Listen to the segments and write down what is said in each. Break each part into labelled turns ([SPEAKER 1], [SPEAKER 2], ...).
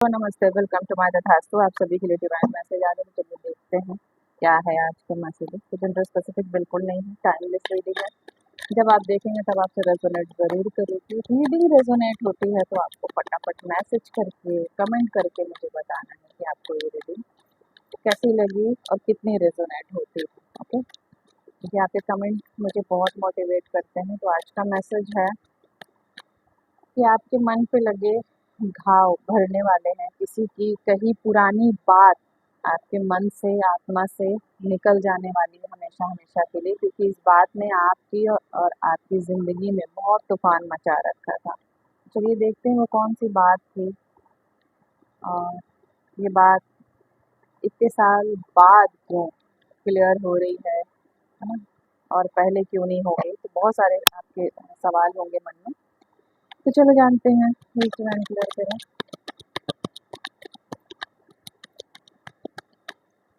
[SPEAKER 1] तो नमस्ते, welcome to my तथास्तु। आप सभी के लिए डिवाइन मैसेज आ रहे हैं। चलिए देखते हैं क्या है आज के मैसेज। तो जनरल स्पेसिफिक बिल्कुल नहीं है, टाइमलेस रीडिंग है। जब आप देखेंगे तब आपसे रेजोनेट जरूर करेगी। रीडिंग रेजोनेट होती है तो आपको फटाफट मैसेज करके कमेंट करके मुझे बताना है कि आपको ये रीडिंग कैसी लगी और कितनी रेजोनेट होती है। ओके, क्योंकि आपके कमेंट मुझे बहुत मोटिवेट करते हैं। तो आज का मैसेज है कि आपके मन पे लगे घाव भरने वाले हैं। किसी की कही पुरानी बात आपके मन से, आत्मा से निकल जाने वाली है हमेशा हमेशा के लिए, क्योंकि इस बात ने आपकी और आपकी ज़िंदगी में बहुत तूफान मचा रखा था। चलिए देखते हैं वो कौन सी बात थी और ये बात इतने साल बाद क्यों क्लियर हो रही है ना, और पहले क्यों नहीं हो गई। तो बहुत सारे आपके सवाल होंगे मन में। तो चलो जानते हैं, क्लियर करें।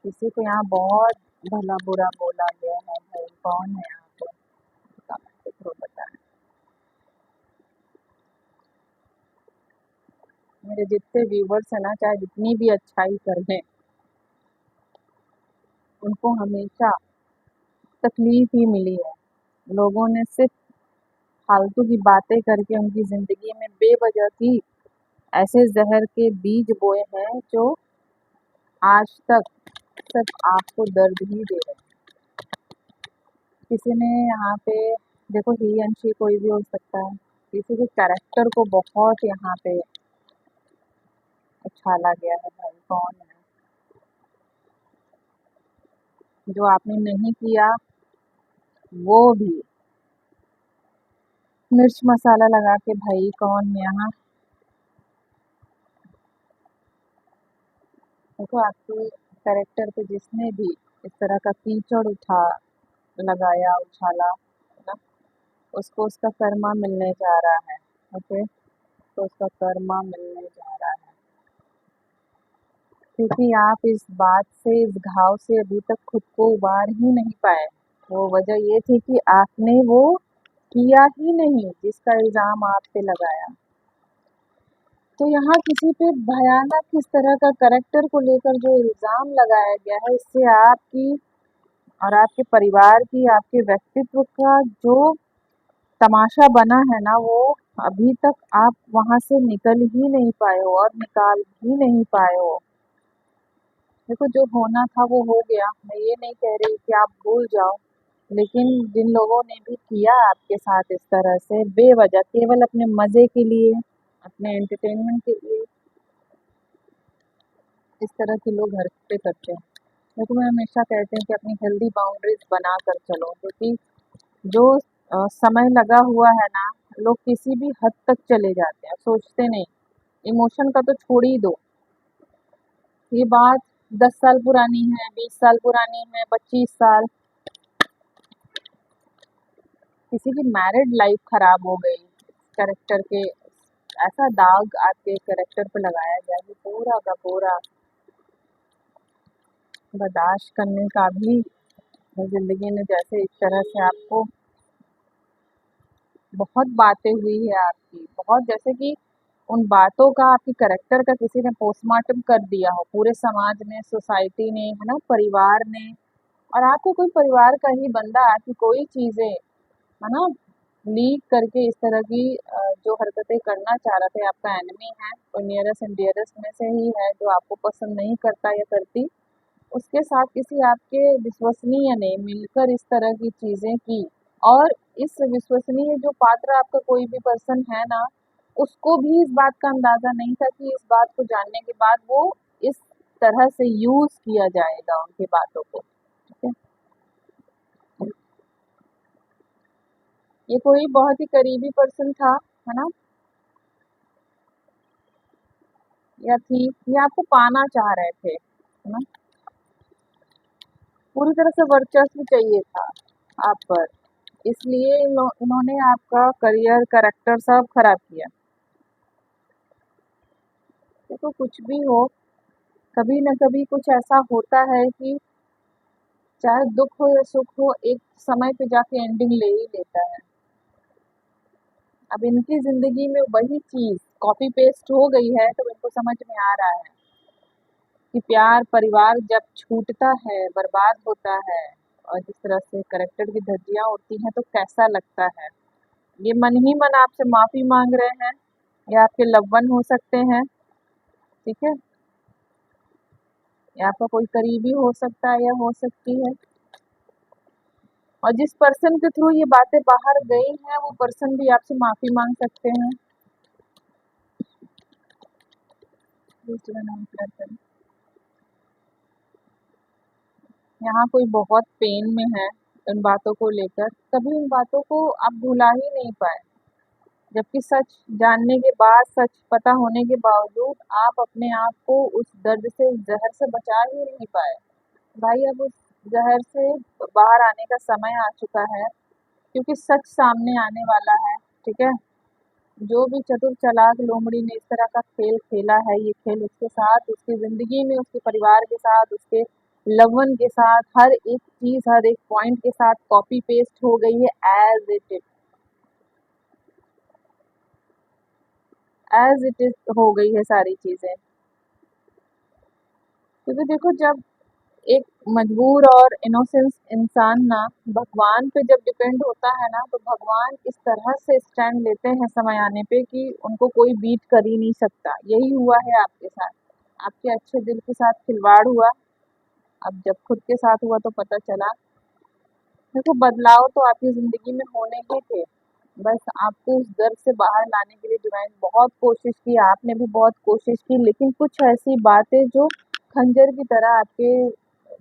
[SPEAKER 1] किसी को यहाँ बहुत भला बुरा बोला गया है भाई, कौन है यहाँ पे? कमेंट के थ्रू बताएं। मेरे जितने व्यूवर्स हैं ना, चाहे जितनी भी अच्छाई कर लें, उनको हमेशा तकलीफ ही मिली है। लोगों ने सिर्फ फालतू की बातें करके उनकी ज़िंदगी में बेवजह की ऐसे जहर के बीज बोए हैं जो आज तक सिर्फ आपको दर्द ही दे रहे हैं। किसी ने यहाँ पे, देखो ही एंड शी कोई भी हो सकता है, किसी के कैरेक्टर को बहुत यहाँ पे उछाला गया है भाई, कौन है? जो आपने नहीं किया वो भी मिर्च मसाला लगा के, भाई कौन है यहाँ? देखो आपके कैरेक्टर पे जिसने भी इस तरह का कीचड़ उठा लगाया, उछाला ना, उसको उसका कर्मा मिलने जा रहा है। ओके, तो उसका कर्मा मिलने जा रहा है, क्योंकि आप इस बात से, इस घाव से अभी तक खुद को उबार ही नहीं पाए। वो वजह ये थी कि आपने वो किया ही नहीं जिसका इल्ज़ाम आप पे लगाया। तो यहाँ किसी पे भयानक इस तरह का करैक्टर को लेकर जो इल्ज़ाम लगाया गया है, इससे आपकी और आपके परिवार की, आपके व्यक्तित्व का जो तमाशा बना है ना, वो अभी तक आप वहाँ से निकल ही नहीं पाए हो और निकाल भी नहीं पाए हो। देखो जो होना था वो हो गया। मैं ये नहीं कह रही कि आप भूल जाओ, लेकिन जिन लोगों ने भी किया आपके साथ इस तरह से बेवजह, केवल अपने मज़े के लिए, अपने एंटरटेनमेंट के लिए, इस तरह के लोग हरकतें करते हैं। देखो मैं हमेशा कहते हैं कि अपनी हेल्दी बाउंड्रीज बना कर चलो, क्योंकि जो समय लगा हुआ है ना, लोग किसी भी हद तक चले जाते हैं, सोचते नहीं। इमोशन का तो छोड़ ही दो। ये बात 10 साल पुरानी है, 20 साल पुरानी है, 25 साल। किसी की मैरिड लाइफ खराब हो गई कैरेक्टर के, ऐसा दाग आपके कैरेक्टर पे लगाया गया कि पूरा का पूरा बर्दाश्त करने का भी ज़िंदगी ने, जैसे इस तरह से आपको बहुत बातें हुई है आपकी, बहुत, जैसे कि उन बातों का, आपकी कैरेक्टर का किसी ने पोस्टमार्टम कर दिया हो, पूरे समाज ने, सोसाइटी ने, है ना, परिवार ने। और आपको कोई परिवार का ही बंदा आपकी कोई चीज़ें, है ना, लीक करके इस तरह की जो हरकतें करना चाह रहे थे, आपका एनिमी है, कोई नियरेस्ट एंड डियरेस्ट में से ही है जो आपको पसंद नहीं करता या करती, उसके साथ किसी आपके विश्वसनीय ने मिलकर इस तरह की चीज़ें की। और इस विश्वसनीय जो पात्र आपका कोई भी पर्सन है ना, उसको भी इस बात का अंदाज़ा नहीं था कि इस बात को जानने के बाद वो इस तरह से यूज़ किया जाएगा उनकी बातों को। ठीक है, ये कोई बहुत ही करीबी पर्सन था, है ना, या थी, या आपको पाना चाह रहे थे, है ना, पूरी तरह से वर्चस्व चाहिए था आप पर, इसलिए इन्होंने आपका करियर, कैरेक्टर सब खराब किया। देखो कुछ भी हो, कभी न कभी कुछ ऐसा होता है कि चाहे दुख हो या सुख हो, एक समय पे जाके एंडिंग ले ही लेता है। अब इनकी ज़िंदगी में वही चीज़ कॉपी पेस्ट हो गई है तो इनको समझ में आ रहा है कि प्यार परिवार जब छूटता है, बर्बाद होता है और जिस तरह से करैक्टर की धज्जियां उड़ती हैं तो कैसा लगता है। ये मन ही मन आपसे माफी मांग रहे हैं, या आपके लव वन हो सकते हैं, ठीक है, या आपका कोई करीबी हो सकता है या हो सकती है। और जिस पर्सन के थ्रू ये बातें बाहर गई हैं वो पर्सन भी आपसे माफी मांग सकते हैं। दूसरा नाम शेयर करें। यहाँ कोई बहुत पेन में है इन बातों को लेकर, कभी इन बातों को आप भुला ही नहीं पाए, जबकि सच जानने के बाद, सच पता होने के बावजूद आप अपने आप को उस दर्द से, उस जहर से बचा ही नहीं पाए। भाई अब उस जहर से बाहर आने का समय आ चुका है, क्योंकि सच सामने आने वाला है, ठीक है। जो भी चतुर चालाक लोमड़ी ने इस तरह का खेल खेला है, ये खेल उसके साथ, उसकी जिंदगी में, उसके परिवार के साथ, उसके लवन के साथ, हर एक चीज, हर एक पॉइंट के साथ कॉपी पेस्ट हो गई है, एज इट इज हो गई है सारी चीजें। क्योंकि देखो, जब एक मजबूर और इनोसेंस इंसान ना भगवान पे जब डिपेंड होता है ना, तो भगवान इस तरह से स्टैंड लेते हैं समय आने पे कि उनको कोई बीट कर ही नहीं सकता। यही हुआ है आपके साथ, आपके अच्छे दिल के साथ खिलवाड़ हुआ। अब जब खुद के साथ हुआ तो पता चला। देखो, बदलाव तो आपकी जिंदगी में होने ही थे, बस आपको उस दर्द से बाहर लाने के लिए डिवाइन बहुत कोशिश की, आपने भी बहुत कोशिश की, लेकिन कुछ ऐसी बातें जो खंजर की तरह आपके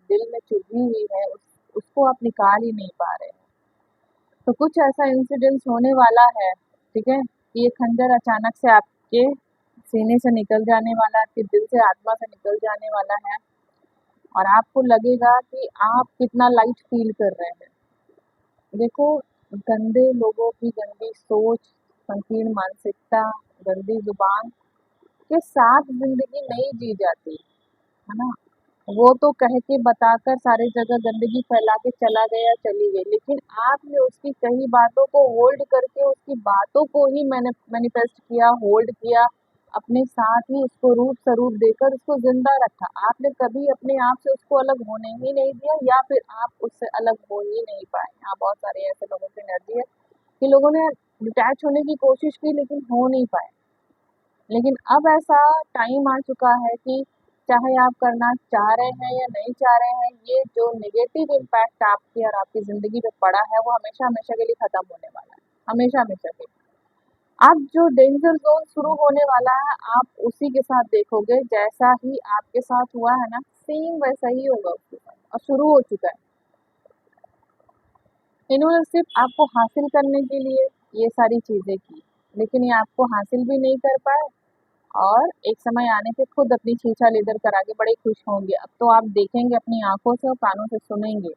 [SPEAKER 1] दिल में चुभी हुई है, उसको आप निकाल ही नहीं पा रहे हैं। तो कुछ ऐसा इंसिडेंस होने वाला है, ठीक है, कि ये खंजर अचानक से आपके सीने से निकल जाने वाला है, आपके दिल से, आत्मा से निकल जाने वाला है, और आपको लगेगा कि आप कितना लाइट फील कर रहे हैं। देखो, गंदे लोगों की गंदी सोच, संकीर्ण मानसिकता, गंदी जुबान के साथ जिंदगी नहीं जी जाती, है ना। वो तो कह के बताकर सारी जगह गंदगी फैला के चला गया, चली गई, लेकिन आपने उसकी कही बातों को होल्ड करके, उसकी बातों को ही मैंने मैनिफेस्ट किया, होल्ड किया, अपने साथ ही उसको रूप स्वरूप देकर उसको जिंदा रखा। आपने कभी अपने आप से उसको अलग होने ही नहीं दिया, या फिर आप उससे अलग हो ही नहीं पाए। यहाँ बहुत सारे ऐसे लोगों की एनर्जी है कि लोगों ने डिटैच होने की कोशिश की लेकिन हो नहीं पाए। लेकिन अब ऐसा टाइम आ चुका है कि चाहे आप करना चाह रहे हैं या नहीं चाह रहे हैं, ये जो नेगेटिव इम्पैक्ट आपकी और आपकी ज़िंदगी पे पड़ा है, वो हमेशा हमेशा के लिए ख़त्म होने वाला है, हमेशा हमेशा के लिए। अब जो डेंजर ज़ोन शुरू होने वाला है, आप उसी के साथ देखोगे, जैसा ही आपके साथ हुआ है ना, सेम वैसा ही होगा उसके साथ, और शुरू हो चुका है। इन्होंने सिर्फ आपको हासिल करने के लिए ये सारी चीज़ें की, लेकिन ये आपको हासिल भी नहीं कर पाए, और एक समय आने पे खुद अपनी छीछा लेदर करा के बड़े खुश होंगे। अब तो आप देखेंगे अपनी आंखों से और कानों से सुनेंगे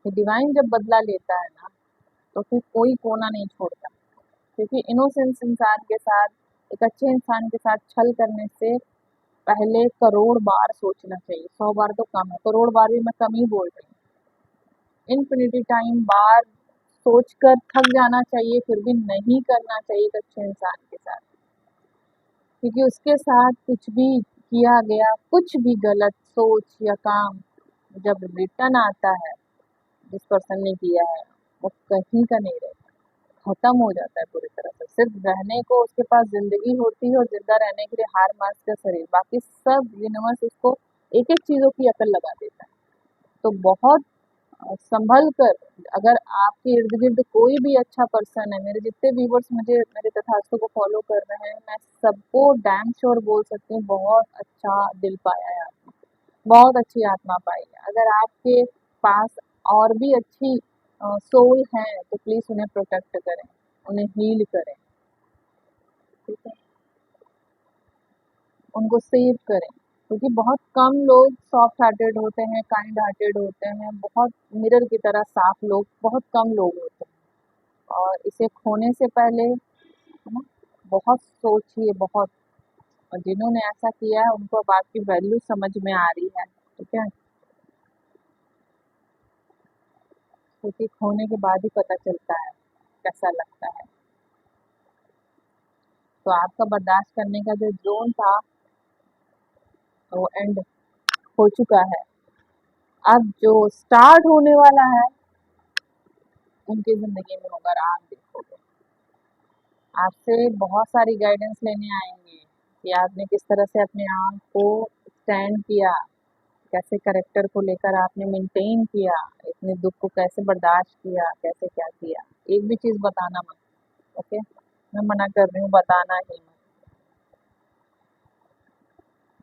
[SPEAKER 1] कि डिवाइन जब बदला लेता है ना, तो फिर कोई कोना नहीं छोड़ता। क्योंकि इनोसेंस इंसान के साथ, एक अच्छे इंसान के साथ छल करने से पहले करोड़ बार सोचना चाहिए। 100 बार तो कम है, करोड़ बार भी मैं कम ही बोल रही हूँ। इन्फिनिटी टाइम बार सोचकर थक जाना चाहिए, फिर भी नहीं करना चाहिए एक अच्छे इंसान के साथ। क्योंकि उसके साथ कुछ भी किया गया, कुछ भी गलत सोच या काम जब रिटर्न आता है, जिस पर्सन ने किया है, वो कहीं का नहीं रहता, खत्म हो जाता है पूरी तरह से। सिर्फ रहने को उसके पास जिंदगी होती है, और जिंदा रहने के लिए हार मास का शरीर, बाकी सब यूनिवर्स उसको एक एक चीजों की अकल लगा देता है। तो बहुत संभल कर, अगर आपके इर्द गिर्द कोई भी अच्छा पर्सन है, मेरे जितने व्यूवर्स मुझे मेरे तथास्तु को फॉलो कर रहे हैं, मैं सबको डैम श्योर बोल सकती हूँ, बहुत अच्छा दिल पाया है आपने, बहुत अच्छी आत्मा पाई है। अगर आपके पास और भी अच्छी सोल है तो प्लीज उन्हें प्रोटेक्ट करें, उन्हें हील करें, ठीक है, उनको सेव करें। क्योंकि बहुत कम लोग सॉफ्ट हार्टेड होते हैं, काइंड हार्टेड होते हैं, बहुत मिरर की तरह साफ लोग बहुत कम लोग होते हैं। और इसे खोने से पहले, है ना, बहुत सोचिए, बहुत। और जिन्होंने ऐसा किया है उनको अब आपकी वैल्यू समझ में आ रही है, ठीक है। क्योंकि खोने के बाद ही पता चलता है कैसा लगता है। तो आपका बर्दाश्त करने का जो जोन था वो एंड हो चुका है। अब जो स्टार्ट होने वाला है उनकी जिंदगी में होगा, आप देखोगे। आपसे बहुत सारी गाइडेंस लेने आएंगे कि आपने किस तरह से अपने आप को स्टैंड किया, कैसे करेक्टर को लेकर आपने मेंटेन किया, इतने दुख को कैसे बर्दाश्त किया, कैसे क्या किया। एक भी चीज़ बताना मत, ओके? मैं मना कर रही हूँ, बताना ही मत,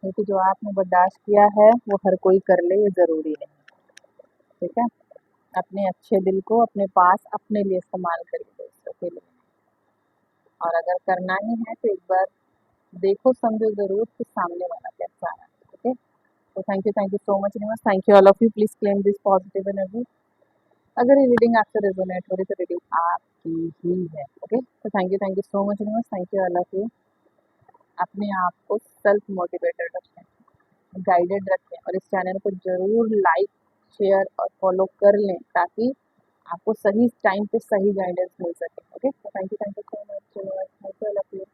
[SPEAKER 1] क्योंकि जो आपने बर्दाश्त किया है वो हर कोई कर ले, ये ज़रूरी नहीं, ठीक है? अपने अच्छे दिल को अपने पास अपने लिए इस्तेमाल करिए, दूसरों के लिए। और अगर करना ही है तो एक बार देखो समझो ज़रूर कि सामने वाला कैसा है, ओके? तो thank you so much universe, thank you all of you, please claim this positive energy. अगर ये रीडिंग आपसे रेजोनेट हो रही है तो रीडिंग आपकी ही है, ओके? तो thank you so much universe, thank you all of you. अपने आप को सेल्फ मोटिवेटेड रखें, गाइडेड रखें और इस चैनल को ज़रूर लाइक, शेयर और फॉलो कर लें ताकि आपको सही टाइम पे सही गाइडेंस मिल सके, ओके? तो thank you so much universe, thank you all of you.